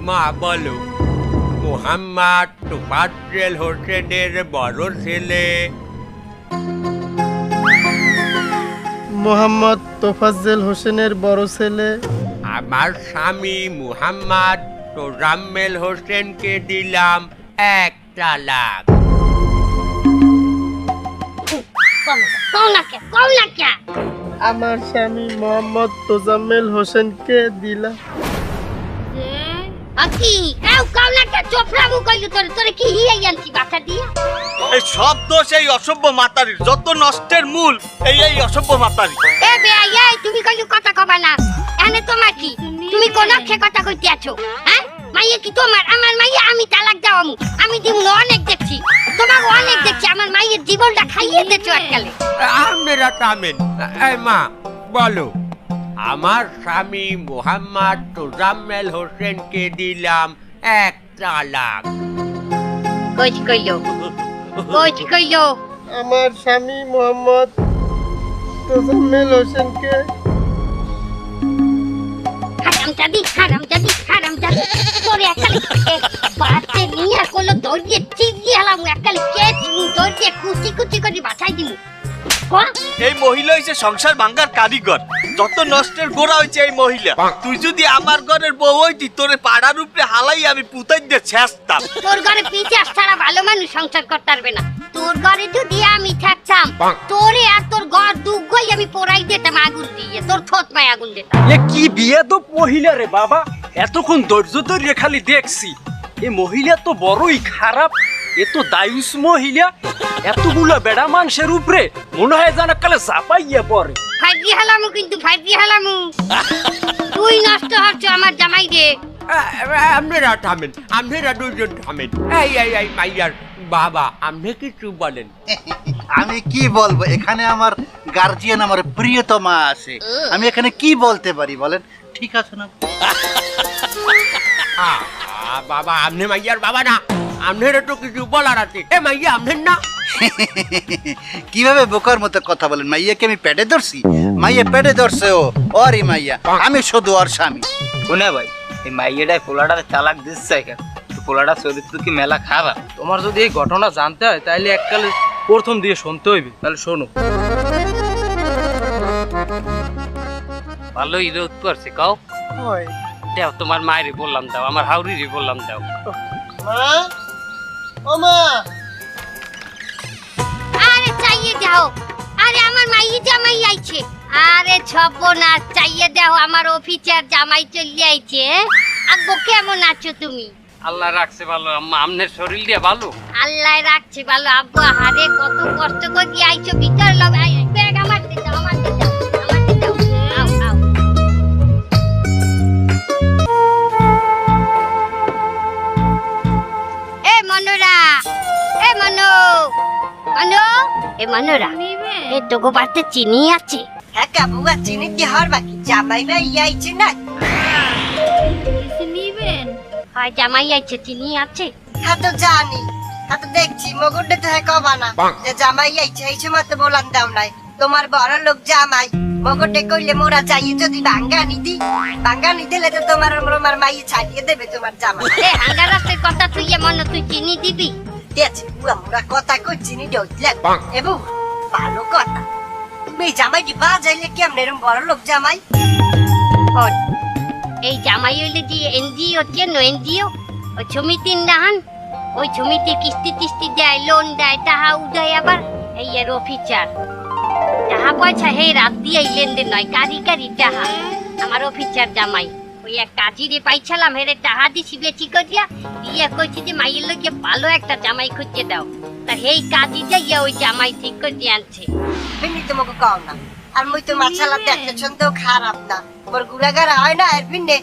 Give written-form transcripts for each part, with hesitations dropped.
মা বলো, মোহাম্মদ তোফাজ্জল হোসেনের বড় ছেলে। মোহাম্মদ তোফাজ্জল হোসেনের বড় ছেলে। আমার স্বামী মোহাম্মদ তোজাম্মেল হোসেনকে দিলাম 1 তালাক। আমার স্বামী মোহাম্মদ তোজাম্মেল হোসেনকে দিলাম। এই সব দোষ এই অসভ্য মাতারির, যত নষ্টের মূল এই অসভ্য মাতারি। তুমি কইলো কথা কবা না, এনে তোমার কি? তুমি কোন কথা কইতে আছো? হ্যাঁ, মাইয়া কি তোমার? আমার মাইয়া আমি তালাক দাও, আমি দিব না। অনেক দেখছি, তোমাকে অনেক দেখছি, আমার মাইয়ের জীবনটা খাইয়ে দিয়েছো এককালে। আপনারা থামেন। এই মা বলো, আমার স্বামী মোহাম্মদ তোজাম্মেল হোসেনকে দিলাম 1 তালাক। কইলো আমার স্বামী মোহাম্মদ তোজাম্মেল হোসেনকে। হারামজাদি তোরে এককালে বাচ্চা নিয়ে কোলো দৌড়িয়ে চিবিয়ে হলাম, এককালে দৌড়িয়ে কুচি করে বাঁচাই দিমু। এই মহিলা হইছে সংসার ভাঙ্গার কারিগর, যত নষ্টের গোড়া হইছে এই মহিলা। তুই যদি আমার ঘরের বউ হইতি, তোরে পাড়ার উপরে হালাই আমি পুতাই দিয়ে ছেঁচতাম। তোর ঘরে পিছাস ছাড়া ভালো মানুষ সংসার করতে পারবে না। তোর ঘরে যদি আমি থাকতাম, তোরে আর তোর ঘর দুগই আমি পোড়াই দিতাম আগুন দিয়ে, তোর ঠোঁট পায় আগুন দিতাম। এ কি বিয়ে তো মহিলা রে বাবা, এতক্ষণ ধৈর্য ধরে খালি দেখছি। এ মহিলা তো বড়ই খারাপ, এ তো দায়ুস মহিলা। এতগুলা বেড়া মানুষের উপরে মনে হয় যেন কালে চাপাইয়া পড়ে। ফাইজি হালামু, কিন্তু ফাইজি হালামু। তুই নষ্ট হচ্ছ আমার জামাই রে। আপনারা থামেন, আপনারা দুজন থামেন। এই মাইয়ার বাবা, আপনি কিছু বলেন। আমি কি বলবো, এখানে আমার গার্জিয়ান, আমার প্রিয়তমা আছে, আমি এখানে কি বলতে পারি বলেন? ঠিক আছে না বাবা, আপনি মাইয়ার বাবা না, আপনারা তো কিছু বলার আছে। এ মাইয়া আপনার না? কিভাবে বোকার মতো কথা বলেন? মাইয়াকে আমি পেটে ধরছি? মাইয়া পেটে ধরছে ও, ওরই মাইয়া, আমি শুধু ওর স্বামী। কোনে ভাই, এই মাইয়াটাই পোলাটা তালাক দিচ্ছে কেন? পোলাটা চরিত্র কি মেলা খারাপ? তোমার যদি এই ঘটনা জানতে হয় তাহলে এককালে প্রথম দিয়ে শুনতে হইবে। তাহলে শোনো। ভালোই রোদ পড়ছে, কাও দেও তোমার মায়েরই বললাম দাও, আমার হাউরিরই বললাম দাও। মা, ও মা, আরে চাইয়ে যাও, আরে আমার মাইয়ে জামাই আইছে। আরে ছপনা, চাইয়ে দাও, আমার অফিসার জামাই চলে আইছে। আব্বু কেমন আছো তুমি? আল্লাহ রাখছে ভালো আম্মা, আমনের শরীর দিয়ে ভালো? আল্লাহ রাখছে ভালো। আব্বু হারে কত কষ্ট করে আইছো, ভিতর লগ ব্যাগ আমার দিতে দাও, আমার দিতে দাও, আমার দিতে দাও। আও আও। এ মনোরা, এ মনো, মনো, এ মনোরা, এ তোগো বাড়িতে চিনি আছে? হ্যাঁ কাবুয়া, চিনি কি হর বাকি? জামাই ভাই আইছে না? হয় জামাই আইছে, চিনি আছে? হ্যাঁ তো জানি, হ্যাঁ তো দেখছি, মগুরটা তো হ্যাঁ কবা না যে জামাই আইছে, এই সময় তো বলান দাও নাই। তোমার বড় লোক জামাই, মগুরটা কইলে মোরা যাইয়ে যদি বাঙ্গানি দিলে তো তোমার আমার মাইয়ে ছাড়িয়ে দেবে তোমার জামাই। এ হাঙ্গারাসের কথা তুই মনো, তুই চিনি দিবি? দেখছি বুয়া, মোরা কথা কই চিনি দিলে এবু ভালো কথা। তুমি এই জামাইটি বাজাইলে কেমন এরম বড় লোক জামাই? কোন এই জামাই হইলে যে এনজিও চেন, এনজিও ওই সমিতির নাহান, ওই সমিতির কিস্তি দেয়, লোন দেয়, টাহা উঠায়। আবার এই এর অফিসার টাহা পয়সা হে রাত দিয়ে লেনদেন নয়, কারি টাহা। আমার অফিসার জামাই ওই এক কাজিরে পাইছিলাম, হেরে টাহা দিছি বেশি করিয়া দিয়ে কইছি যে মাইয়ের লোকে ভালো একটা জামাই খুঁজে দাও। তা এই কাজি যাইয়া ওই জামাই ঠিক করে আনছে। বিনি তোমাকে কও না, আর মুই তো মাছালা দেখতে ছন্দ খারাপ না, মোর গুড়াগাড়া হয় না, এর বিনে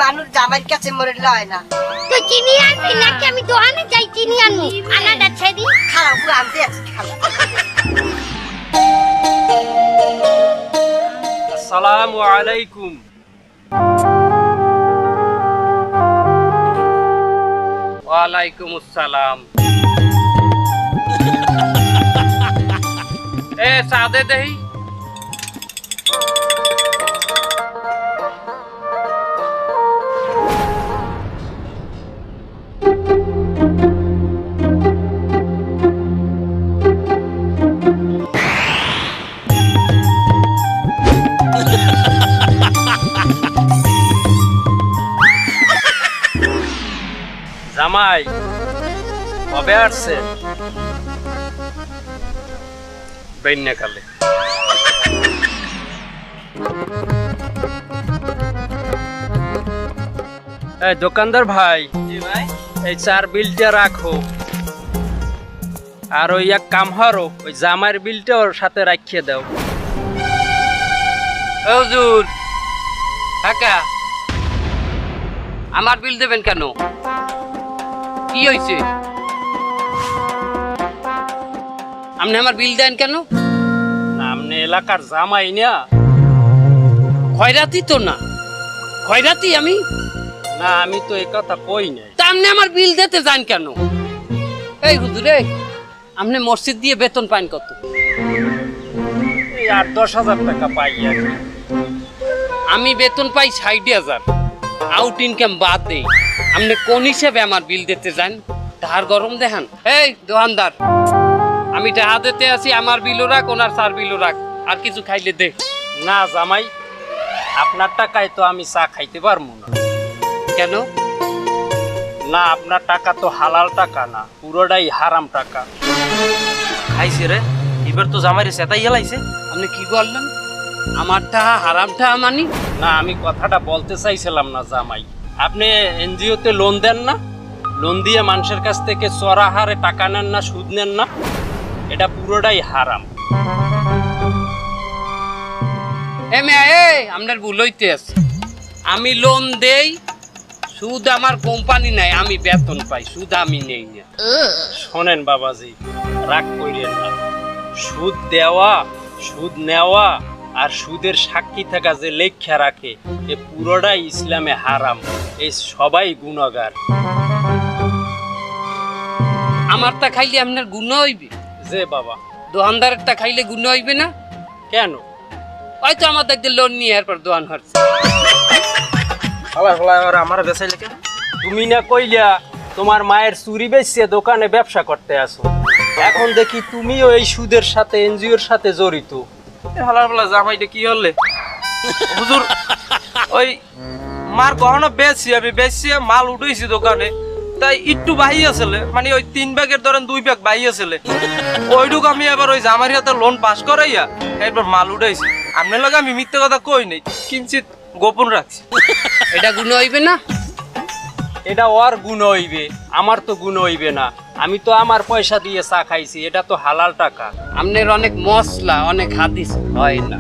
মানুষ জামাইয়ের কাছে মোরে লয় না। তুই চিনি আনবি নাকি আমি দোকানে যাই চিনি আনবো? আনাটা ছেড়ি খারাপ আনতে আছি খারাপ। আসসালামু আলাইকুম। ওয়ালাইকুম আসসালাম। এ সাদে দেই জামাই কবে আসছে? বৈন্যকালে। এই দোকানদার ভাই, জি ভাই। এই চার বিলটা রাখো, আর ওই এক কাম হারো ওই জামাইয়ের বিলটা ওর সাথে রাখিয়ে দাও। হুজুর কাকা আমার বিল দেবেন কেন? কি হয়েছে? আপনি আমার বিল দেন কেন? আপনি এলাকার জামাই না? খয়রাতি তো না। খয়রাতি আমি? না, আমি তো এই কথা কই নাই। তা আপনি আমার বিল দিতে যান কেন? এই হুজুর, আপনি মসজিদ দিয়ে বেতন পান কত? এই 8-10 হাজার টাকা পাই আর কি। আমি বেতন পাই 60,000, আউট ইনকাম বাদ দেই। আপনি কোন হিসেবে আমার বিল দিতে যান? তাহার গরম দেখান। এই দোকানদার, আমি টাকা দিতে আছি, আমার বিলও রাখ, ওনার চার বিলও রাখ, আর কিছু খাইলে দে। না জামাই, আপনার টাকায় তো আমি চা খাইতে পারবো না। কেন? না, আপনার টাকা তো হালাল টাকা না, পুরোটাই হারাম টাকা। খাইছে রে, এবার তো জামাইরে সেটাই হেলাইছে। আপনি কি বললেন? আমার টাকা হারাম টাকা মানি? না, আমি কথাটা বলতে চাইছিলাম না জামাই। আপনি এনজিওতে লোন দেন না? লোন দিয়ে মানুষের কাছ থেকে চড়া হারে টাকা নেন না, সুদ নেন না? এটা পুরোটাই হারাম। আপনার ভুল হইতে আছে। আমি লোন দেই, সুদ আমার কোম্পানি নাই, আমি বেতন পাই, সুদ আমি নেই না। শোনেন বাবাজি, রাগ করিয়েন না। সুদ দেওয়া, সুদ নেওয়া আর সুদের সাক্ষী থাকা যে লেখা রাখে, এ পুরোটাই ইসলামে হারাম। এই সবাই গুনাহগার। আমারটা খাইলে আপনার গুণ হইবে? যে বাবা, দোকানদারেরটা খাইলে গুণ হইবে না? কেন? হয়তো আমার দেখতে লোন নিয়ে এরপর দোকান হচ্ছে। আমার বেসাইলে কেন? তুমি না কইলা তোমার মায়ের চুরি বেচে দোকানে ব্যবসা করতে আসো, এখন দেখি তুমিও এই সুদের সাথে, এনজিওর সাথে জড়িত। হালার বলা জামাইটা কি হলে হুজুর, ওই মার গহনা বেচছি, আমি বেচছি, মাল উঠেছি দোকানে, তাই একটু বাহি আসলে, মানে ওই 3 ব্যাগের ধরেন 2 ব্যাগ বাহি আসলে, ওইটুক আমি এবার ওই জামাইর হাতে লোন পাস করাইয়া এরপর মাল উঠাইছি। আপনার লগে আমি মিথ্যে কথা কই নাই, কিঞ্চিত গোপন রাখছি। এটা গুণ হইবে না? এটা ওর গুণ হইবে, আমার তো গুণ হইবে না। আমি তো আমার পয়সা দিয়ে চা খাইছি, এটা তো হালাল টাকা। আপনার অনেক মশলা, অনেক হাদিস হয় না।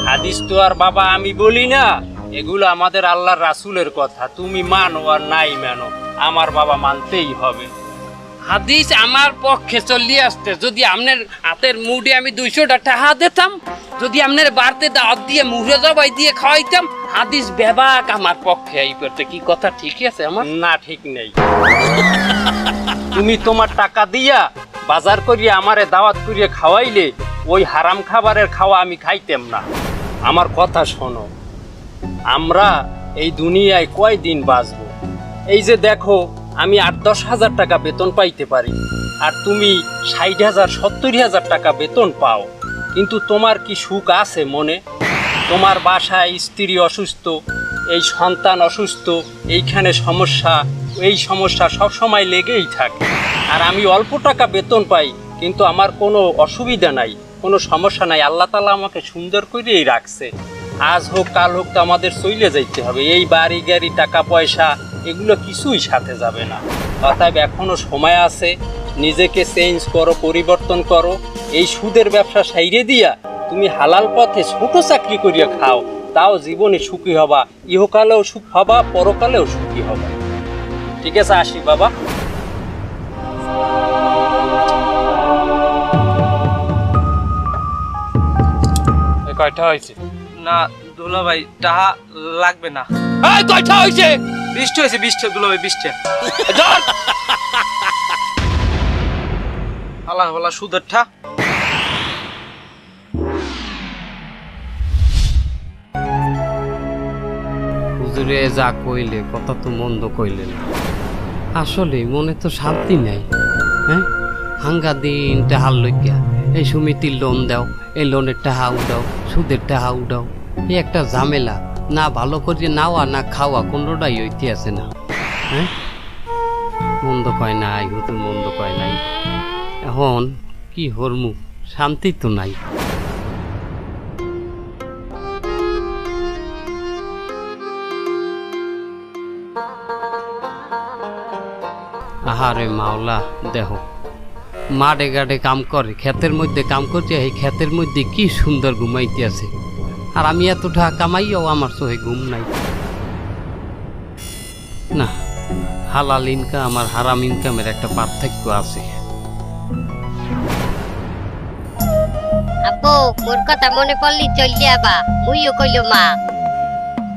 হাদিস তো আর বাবা আমি বলি না, এগুলো আমাদের আল্লাহর রাসূলের কথা। তুমি মানো আর নাই মানো, আমার বাবা মানতেই হবে। হাদিস আমার পক্ষে চলিয়ে আসতে। যদি আপনার হাতের মুড়ে আমি 200টা টাকা দিতাম, যদি আপনার বাড়তে দাঁত দিয়ে মুড়ে জবাই দিয়ে খাওয়াইতাম, হাদিস বেবাক আমার পক্ষে এই করতে। কি কথা ঠিক আছে আমার? না, ঠিক নেই। তুমি তোমার টাকা দিয়া বাজার করিয়ে আমারে দাওয়াত করিয়ে খাওয়াইলে ওই হারাম খাবারের খাওয়া আমি খাইতাম না। আমার কথা শোনো, আমরা এই দুনিয়ায় কয়দিন বাঁচবো? এই যে দেখো, আমি 8-10 হাজার টাকা বেতন পাইতে পারি, আর তুমি 60,000 70,000 টাকা বেতন পাও, কিন্তু তোমার কি সুখ আছে মনে? তোমার বাসায় স্ত্রী অসুস্থ, এই সন্তান অসুস্থ, এইখানে সমস্যা, এই সমস্যা সব সময় লেগেই থাকে। আর আমি অল্প টাকা বেতন পাই, কিন্তু আমার কোনো অসুবিধা নাই, কোনো সমস্যা নাই। আল্লাহ তাআলা আমাকে সুন্দর করেই রাখছে। আজ হোক কাল হোক তো আমাদের চলে যাইতে হবে। এই বাড়ি গাড়ি টাকা পয়সা এগুলো কিছুই সাথে যাবে না। অতএব এখনো সময় আছে, নিজেকে চেঞ্জ করো, পরিবর্তন করো। এই সুদের ব্যবসা সাইরে দিয়া তুমি হালাল পথে ছোট চাকরি করিয়া খাও, তাও জীবনে সুখী হবা, ইহকালেও সুখ হবা, পরকালেও সুখী হবা। ঠিক আছে, আসি বাবা। কয়টা হয়েছে? না দুলা ভাই, টাহা লাগবে না। এই কয়টা হয়েছে? 20টা হয়েছে, 20টা দুলা ভাই, 20টা। আল্লাহ বলা সুদের ঠা। হুজুরে যা কইলে কথা তো মন্দ কইলে না। আসলে মনে তো শান্তি নাই। হ্যাঁ, হাঙ্গা দিন টাহার লইয়া এই সমিতির লোন দাও, এই লোনের টাহা উঠাও, সুদের টাহা উঠাও, এই একটা ঝামেলা। না ভালো করে নাওয়া না খাওয়া কোনোটাই হইতে আছে না। হ্যাঁ, মন্দ কয় নাই, হুজুর মন্দ কয় নাই। এখন কি হরমু, শান্তি তো নাই। আহারে মাওলা, দেহ মাঠে ঘাটে কাম করে, ক্ষেতের মধ্যে কাম করছে, এই ক্ষেতের মধ্যে কি সুন্দর ঘুমাইতে আছে, আর আমি এত টাকা কামাইও আমার চোখে ঘুম নাই। না, হালাল ইনকাম আর হারাম ইনকামের একটা পার্থক্য আছে। আব্বু মোর কথা মনে পড়লি চল যাবা, মুইও কইল মা।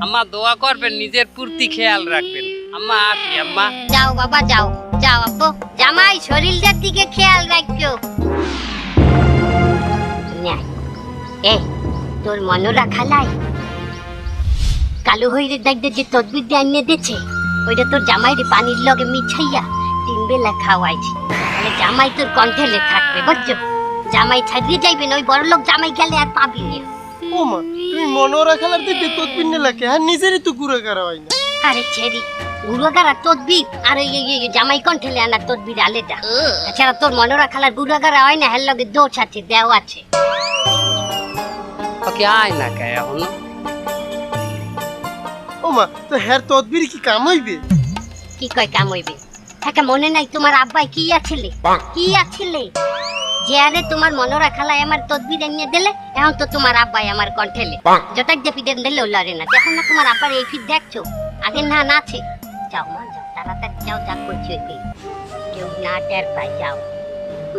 আম্মা দোয়া করবেন, নিজের পূর্তি খেয়াল রাখবেন। আম্মা আসি আম্মা। যাও বাবা যাও, যাও আব্বু, জামাই শরীরটার দিকে খেয়াল রাখছো। এ তোর মনোরা খালাই কালো হইরে দেখতে যে তদবির দিয়ে আনিয়ে দিচ্ছে, ওইটা তোর জামাইরে পানির লগে মিছাইয়া 3 বেলা খাওয়াইছি। তাহলে জামাই তোর কণ্ঠেলে থাকবে, বুঝছো? জামাই ছাড়িয়ে যাইবেন, ওই বড় লোক জামাই গেলে আর পাবি না। ও মা, তুমি মনোরা খেলার দিকে তদবির নিয়ে লাগে, আর নিজেরই তো গুঁড়ো করা হয় না। আরে ছেড়ি গুড়াগার আর তদবির আর জামাই কণ্ঠেলে আনার তদবির আলেদা। এছাড়া তোর মনোরা খেলার গুড়াগারা হয় না, হের লগে দোষ আছে, দেও আছে। ওকে আয় না কে এখন। ও মা, তো হ্যার তদবির কি কাম হইবে? কি কয় কাম হইবে? থাকে মনে নাই তোমার আব্বাই কি আছিলে, কি আছিলে যে আরে তোমার মনোরা খালায় আমার তদবির এনে দিলে, এখন তো তোমার আব্বাই আমার কণ্ঠেলে যটাক যে পিডেন দিলে লড়ে না। দেখো না তোমার আব্বার এই ফিট দেখছো, আগে না নাছে। যাও মা যাও, তাড়াতাড়ি যাও, যা করছি ওই কেউ না টের পাই, যাও।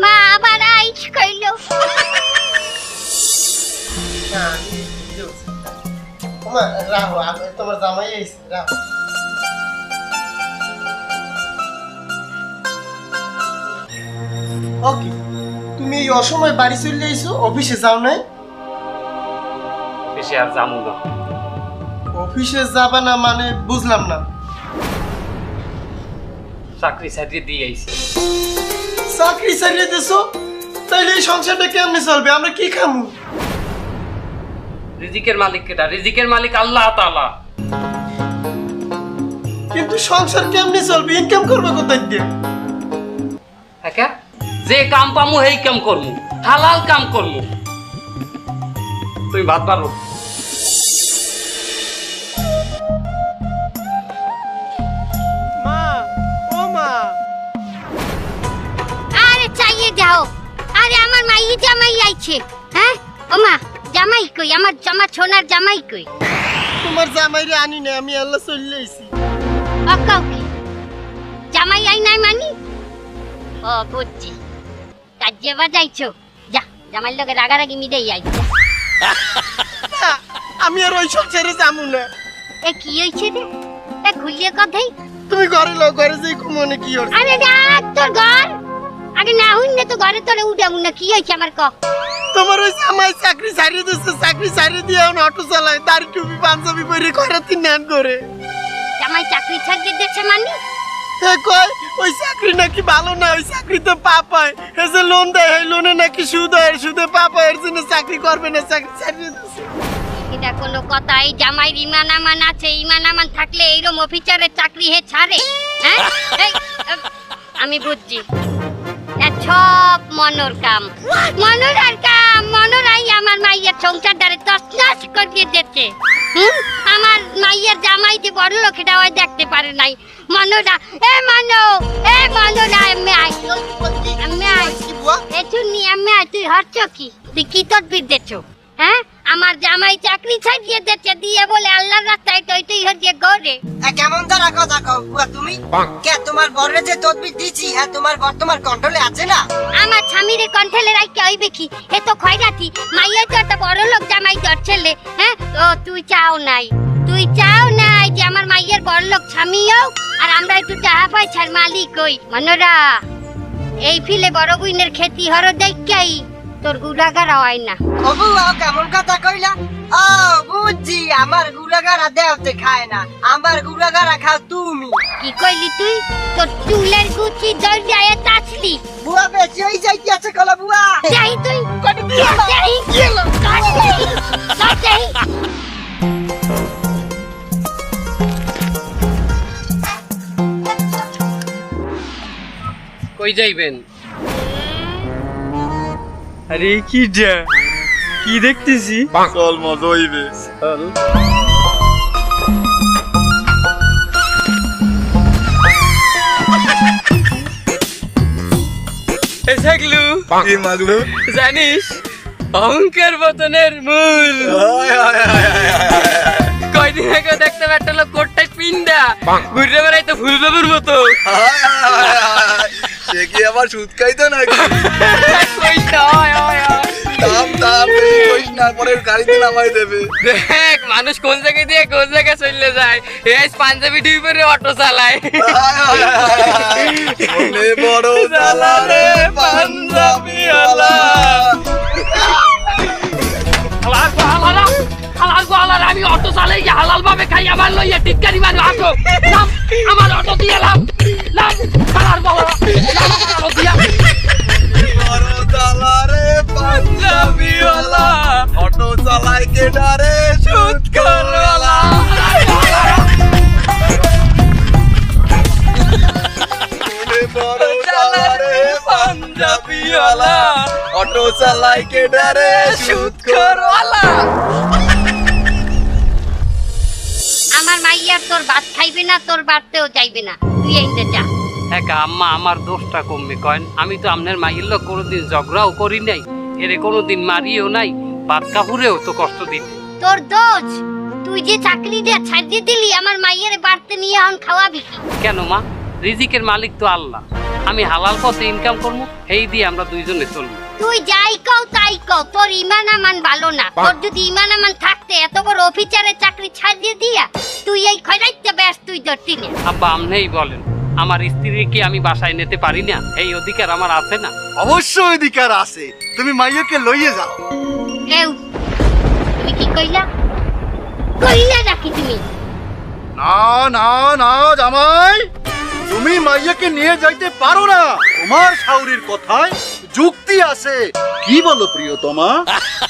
মা আবার আইস কইলো। ও মা রাহো, তোমার জামাই আইছে, রাহো। ওকে, তুমি এই অসময় বাড়ি চলে আইছো, অফিসে যাও নাই? বেশি আর জামু না। অফিসে যাবা না মানে বুঝলাম না। চাকরি ছাড়িয়ে দিয়ে আইছি। চাকরি ছাড়িয়ে দিছো, তাইলে এই সংসারটা কেমনে চলবে? আমরা কি খামু? রিজিকের মালিক কেটা? রিজিকের মালিক আল্লাহ তাআলা। কিন্তু সংসার কেমনে চলবে? ইনকাম করবে কোথায় দিয়ে? হ্যাঁ, যে কাম পামু সেই কাম করমু, হালাল কাম করমু। তুমি ভাত পারো? মা, ও মা, আরে চাইয়ে যাও, আরে আমার মাইয়ে জামাই আইছে। হ্যাঁ ও মা, জামাই কই? আমার সোনার জামাই কই? তোমার জামাইরে আনি না, আমি আল্লাহ চলে আইছি। কি জামাই আই নাই মানি? ও বুঝছি, কাজে বাজাইছো। যা জামাইর লগে রাগারাগি মিটাই আইছে। না, আমি আর ওই সংসারে যাবো না। এ কি হইছে রে? এ খুলিয়ে কথাই। তুমি ঘরে লও, ঘরে যাই মনে কি হচ্ছে? আরে ডাক তোর ঘর আগে না হইন না তো ঘরে তোরে উঠাবো না। কি হইছে আমার ক? তোমার ওই জামাই চাকরি ছাড়িয়ে দিচ্ছে, চাকরি ছাড়িয়ে দিয়ে এখন অটো চালায়, দাড়ি টুপি পাঞ্জাবি পরে খয়রাতি নেন করে। জামাই চাকরি ছাড়িয়ে দিচ্ছে মানে? এ কয় ওই চাকরি নাকি ভালো না, ওই চাকরিতে পাপ হয়, এ যে লোন দেয় এই লোনে নাকি সুদ হয়, সুদে পাপ হয়, এর জন্য চাকরি করবে না, চাকরি ছাড়িয়ে দিচ্ছে। এটা কোনো কথা? এই জামাই ইমান আমান আছে, ইমান আমান থাকলে এইরকম অফিসারের চাকরি হে ছাড়ে? হ্যাঁ আমি বুঝছি, সব মনোর কাম, মনোরার কাম। মনোরাই আমার মাইয়ের সংসারটারে তছনছ করিয়ে দিচ্ছে। আমার মাইয়ের জামাই যে বড় লোক এটা ওই দেখতে পারে নাই। মনোরা, এ মনো, এ মনোরা, আমি আই, আমি আই, এ চুন্নি, আমি আই। তুই হচ্ছ কি? তুই কি তদবির দিচ্ছ? হ্যাঁ, আমার জামাই চাকরি ছাড়িয়ে দিচ্ছে, দিয়ে বলে আল্লাহর রাস্তায় তুই হচ্ছে গড়ে। কেমন তারা কথা কও বুয়া তুমি? কে তোমার বড়রে যে তদবির দিছি, হ্যাঁ তোমার বর্তমান কন্ট্রোলে আছে না? আমার স্বামীরে কণ্ঠেলে রাখতে হইবে কি? এ তো খয়রাতি মাইয়া, তো একটা বড় লোক জামাই তোর ছেলে। হ্যাঁ, ও তুই চাও নাই, তুই চাও নাই যে আমার মাইয়ের বড় লোক স্বামী হোক আর আমরা একটু টাকা পয়সার মালিক হই। মনোরা, এই ফিলে বড় বুইনের খেতি হর দেখাই তোর গুড়াগার হয় না। ও বুয়া কেমন কথা কইলা? ও বুঝছি, আমার গুড়াগারা দেওতে খায় না, আমার গুড়াগারা খাও তুমি। কি কইলি তুই? তোর চুলের গুচি দরজায় তাছলি। বুয়া বেশি হই যাইতেছে কলা বুয়া। যাই তুই কোন কি যাই গেল যাই। কই যাইবেন? আরে কি দেখতেছি? চল মজা হইবে। থাকলু কি মাগলু? জানিস অহংকার পতনের মূল কয়দিন আগে দেখতে একটা লোক কোটটাই পিন্ডা ঘুরে বেড়াইতো ফুলবাবুর মতো। সে কি আবার সুদ খাইতো নাকি? কইতো, হয়, হয়, হয়। দাম কইস না, পরে গাড়িতে নামাই দেবে। দেখ মানুষ কোন জায়গায় দিয়ে কোন জায়গায় চলে যায়। এই পাঞ্জাবি ঢুই পরে অটো চালায়। মনে বড় জ্বালা রে পাঞ্জাবিওয়ালা। আমি অটো চালাই হালাল ভাবে খাই, আমার লইয়া টিটকারি মারো। আসো নাম, আমার অটো দিয়ে লাভ লাভ খালার বাবা অটো দিয়া। বড় জ্বালা রে পাঞ্জাবিওয়ালা, অটো চালাই কে ডারে সুদখোরওয়ালা। মনে বড় জ্বালা রে পাঞ্জাবিওয়ালা, অটো চালাই কে ডারে সুদখোরওয়ালা। আমার মাইয়ার তোর ভাত খাইবে না, তোর বাড়তেও যাইবে না, তুই এইতে যা। হ্যাঁ আম্মা, আমার দোষটা কমবে কয়েন। আমি তো আপনার মাইয়ের লোক কোনোদিন ঝগড়াও করি নাই, এরে কোনোদিন মারিও নাই, ভাত কাপুরেও তো কষ্ট দিতে। তোর দোষ, তুই যে চাকরি দিয়ে ছাড়িয়ে দিলি, আমার মাইয়ের বাড়তে নিয়ে এখন খাওয়াবি কি? কেন মা, রিজিকের মালিক তো আল্লাহ। আমি হালাল পথে ইনকাম করবো, এই দিয়ে আমরা দুইজনে চলবো। তুই যাই কও তাই কও, তোর ইমান আমান ভালো না। তোর যদি ইমান আমান থাকতে এত বড় অফিসারের চাকরি ছাড়িয়ে দিয়া তুই এই খয়রাইতে ব্যস্ত তুই ধরতি না। আব্বা আমনেই বলেন, আমার স্ত্রীকে কি আমি বাসায় নিতে পারি না? এই অধিকার আমার আছে না? অবশ্যই অধিকার আছে, তুমি মাইয়াকে লইয়ে যাও। কেউ তুমি কি কইলা? কইলা নাকি তুমি? না না না জামাই, তুমি মাইয়াকে নিয়ে যাইতে পারো না। তোমার শাউরির কথায় যুক্তি আছে। কি বলো প্রিয়তমা?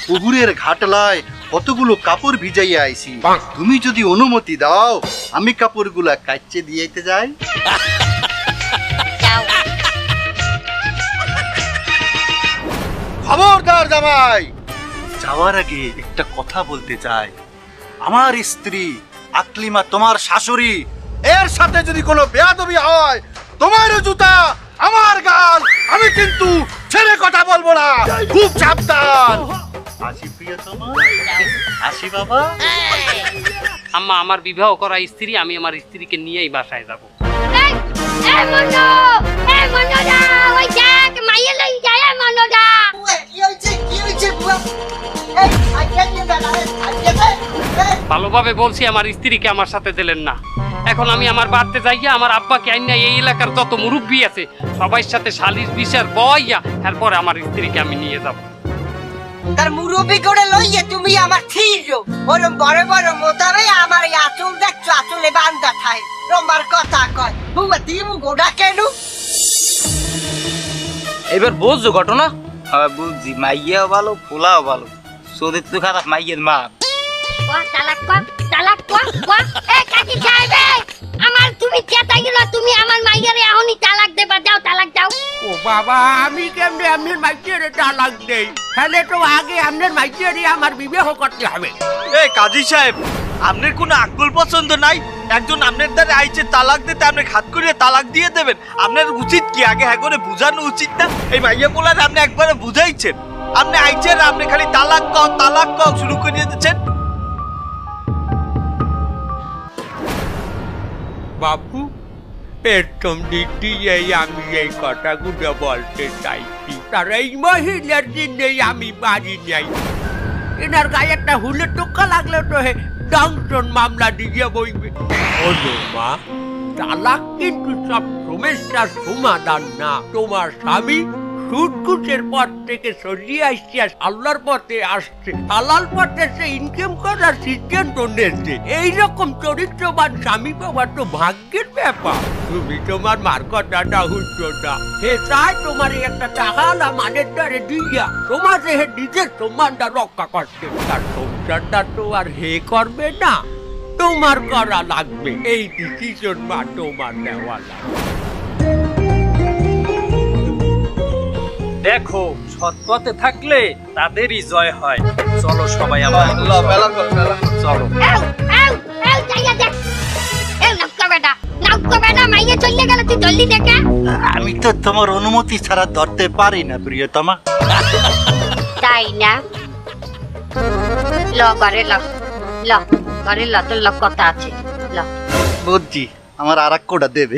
পুকুরের ঘাটলায় কতগুলো কাপড় ভিজাইয়া আইছি, তুমি যদি অনুমতি দাও আমি কাপড়গুলা কাচে দিয়েতে যাই। যাও। খবরদার জামাই, যাওয়ার আগে একটা কথা বলতে চাই। আমার স্ত্রী আকলিমা তোমার শাশুড়ি, এর সাথে যদি কোনো বেয়াদবি হয়, তোমার জুতা আমার গাল, আমি কিন্তু ছেড়ে কথা বলবো না। খুব সাবধান। আসি প্রিয়তমা, আসি বাবা। আম্মা, আমার বিবাহ করা স্ত্রী, আমি আমার স্ত্রীকে নিয়েই বাসায় যাব। এই মনো, মনোরা, ওই দেখ মাইয়া লই যায় মনোরা। কি হইছে বুয়া? এই আইয়া নিয়ে দাঁড়ায়, আইয়া দে। ভালোভাবে বলছি, আমার স্ত্রীকে আমার সাথে দিলেন না। এখন আমি আমার বাড়িতে যাইয়া আমার আব্বাকে আইনা এই এলাকার যত মুরব্বী আছে সবাই সাথে সালিশ বিচার বইয়া তারপরে আমার স্ত্রীকে আমি নিয়ে যাব। তার মুরব্বি করে লইয়ে তুমি আমার থিরো ওরম বড় বড় মোতাবে আমার এই আঁচল দেখছো, আঁচলে বান্ধা থাই রম্বার কথা কয়। বুয়া দিমু গোড়া কেন? এবার বুঝছো ঘটনা? হ্যাঁ বুঝছি, মাইয়াও ভালো পোলাও ভালো, সোদের তো খারাপ মাইয়ের মা। ওয়া তালাক কর, তালাক কর, ওয়া এ কাকি সাহেব, আমার তুমি চেতা গেল, তুমি আমার মাইয়ারে এখনই তালাক দেবা, দাও তালাক দাও। ও বাবা, আমি কেমনে আপনার মাইয়ারে তালাক দেই? তাহলে তো আগে আপনার মাইয়ারে আমার বিবাহ করতে হবে। এই কাজী সাহেব, আপনার কোনো আকল পছন্দ নাই? একজন আপনার দ্বারা আইছে তালাক দিতে, আপনি খাত করিয়ে তালাক দিয়ে দেবেন? আপনার উচিত কি আগে হ্যাঁ করে বুঝানো উচিত না? এই মাইয়া পোলার আপনি একবারে বুঝাইছেন, আপনি আইছেন আপনি খালি তালাক কও শুরু করে দিচ্ছেন। বাবু, প্রথম দিক দিয়েই আমি এই কথাগুলো বলতে চাইছি। তার এই মহিলার জন্যই আমি বাড়ি যাই। এনার গায়ে একটা হুলের টোকা লাগলে তো হে ডাংশন মামলা দিয়ে বইবে। ওলো মা, তালাক কিন্তু সব সমস্যার সমাধান না। তোমার স্বামী সুদকুচের পথ থেকে সরিয়ে আসছে, আল্লাহর পথে আসছে, হালাল পথে সে ইনকাম করার সিদ্ধান্ত নিয়েছে। এইরকম চরিত্রবান স্বামী পাওয়া তো ভাগ্যের ব্যাপার। তুমি তোমার মার কথাটা হইছ না। হে চাই তোমার একটা টাকালা মানের দ্বারে দিয়া তোমার হে নিজের সম্মানটা রক্ষা করতে। তার সংসারটা তো আর হে করবে না, তোমার করা লাগবে। এই ডিসিশন মা তোমার নেওয়া লাগবে। দেখো সৎ পথে থাকলে তাদেরই জয় হয়। চলো সবাই আমার চলো। যাইয়া দেখ নক্কা বেটা মাইয়া চলে গেল, তুই জলদি দেখে। আমি তো তোমার অনুমতি ছাড়া ধরতে পারি না প্রিয়তমা। তাই না? ল ঘরে ল, ঘরে ল, তোর কথা আছে ল। বুঝছি, আমার আর এক কোটা দেবে।